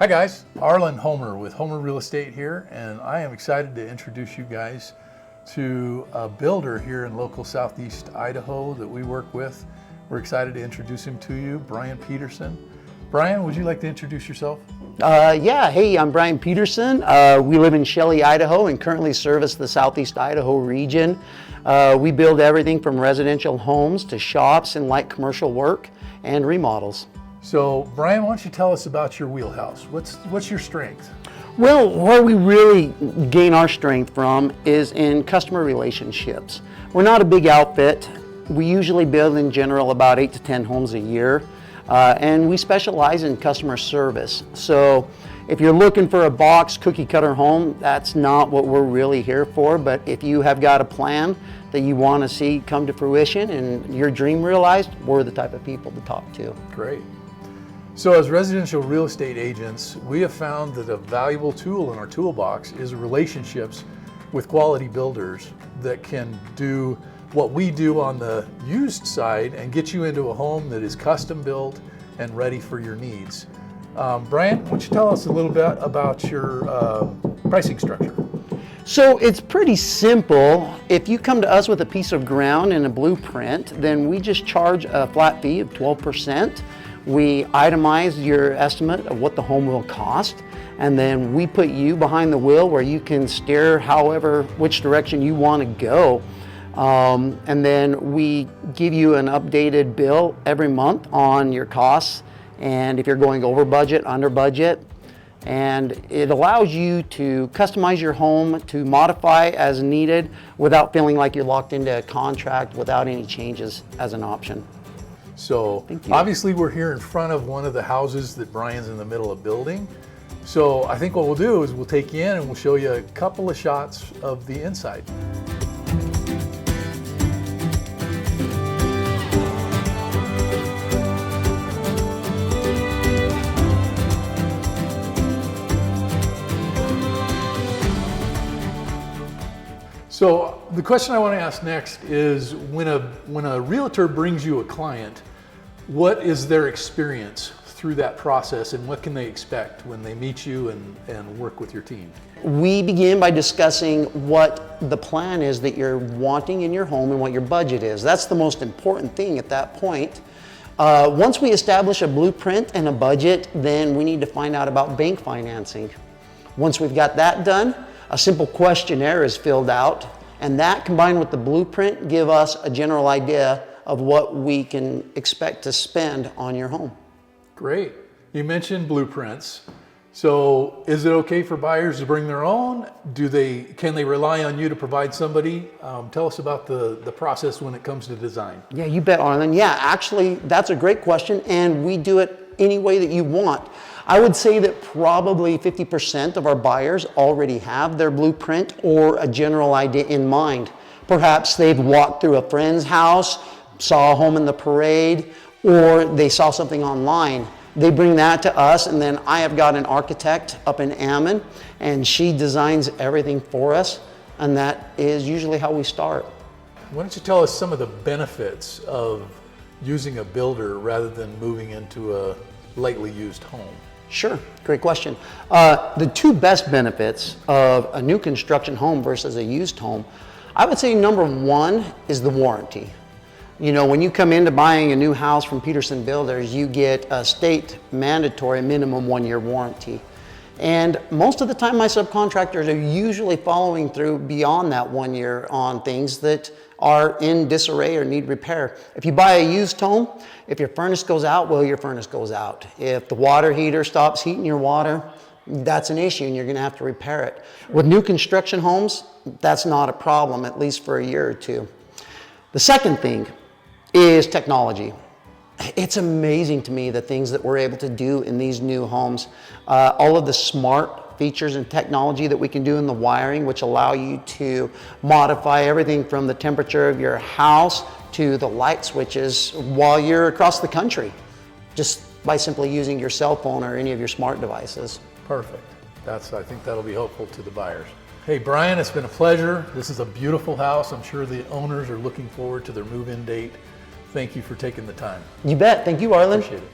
Hi guys, Arlen Homer with Homer Real Estate here, and I am excited to introduce you guys to a builder here in local Southeast Idaho that we work with. We're excited to introduce him to you, Brian Peterson. Brian, would you like to introduce yourself? Hey, I'm Brian Peterson. We live in Shelley, Idaho, and currently service the Southeast Idaho region. We build everything from residential homes to shops and light commercial work and remodels. So, Brian, why don't you tell us about your wheelhouse? What's your strength? Well, where we really gain our strength from is in customer relationships. We're not a big outfit. We usually build in general about 8 to 10 homes a year, and we specialize in customer service. So if you're looking for a box cookie cutter home, that's not what we're really here for. But if you have got a plan that you want to see come to fruition and your dream realized, we're the type of people to talk to. Great. So as residential real estate agents, we have found that a valuable tool in our toolbox is relationships with quality builders that can do what we do on the used side and get you into a home that is custom built and ready for your needs. Brian, why don't you tell us a little bit about your pricing structure? So it's pretty simple. If you come to us with a piece of ground and a blueprint, then we just charge a flat fee of 12%. We itemize your estimate of what the home will cost, and then we put you behind the wheel where you can steer which direction you want to go. And then we give you an updated bill every month on your costs, and if you're going over budget, under budget, and it allows you to customize your home to modify as needed without feeling like you're locked into a contract without any changes as an option. So obviously we're here in front of one of the houses that Brian's in the middle of building. So I think what we'll do is we'll take you in and we'll show you a couple of shots of the inside. So the question I want to ask next is when a realtor brings you a client, what is their experience through that process and what can they expect when they meet you and work with your team? We begin by discussing what the plan is that you're wanting in your home and what your budget is. That's the most important thing at that point. Once we establish a blueprint and a budget, then we need to find out about bank financing. Once we've got that done, a simple questionnaire is filled out, and that combined with the blueprint give us a general idea of what we can expect to spend on your home. Great. You mentioned blueprints. So is it okay for buyers to bring their own? Can they rely on you to provide somebody? Tell us about the process when it comes to design. Yeah, you bet, Arlen. Yeah, actually, that's a great question, and we do it any way that you want. I would say that probably 50% of our buyers already have their blueprint or a general idea in mind. Perhaps they've walked through a friend's house, saw a home in the parade, or they saw something online. They bring that to us, and then I have got an architect up in Ammon, and she designs everything for us, and that is usually how we start. Why don't you tell us some of the benefits of using a builder rather than moving into a lightly used home? Sure, great question. The two best benefits of a new construction home versus a used home, I would say number one is the warranty. You know, when you come into buying a new house from Peterson Builders, you get a state mandatory minimum 1-year warranty. And most of the time my subcontractors are usually following through beyond that 1 year on things that are in disarray or need repair. If you buy a used home, if your furnace goes out, well, your furnace goes out. If the water heater stops heating your water, that's an issue and you're gonna have to repair it. With new construction homes, that's not a problem, at least for a year or two. The second thing is technology. It's amazing to me the things that we're able to do in these new homes. All of the smart features and technology that we can do in the wiring, which allow you to modify everything from the temperature of your house to the light switches while you're across the country, just by simply using your cell phone or any of your smart devices. Perfect. I think that'll be helpful to the buyers. Hey Brian, it's been a pleasure. This is a beautiful house. I'm sure the owners are looking forward to their move-in date. Thank you for taking the time. You bet. Thank you, Arlen. Appreciate it.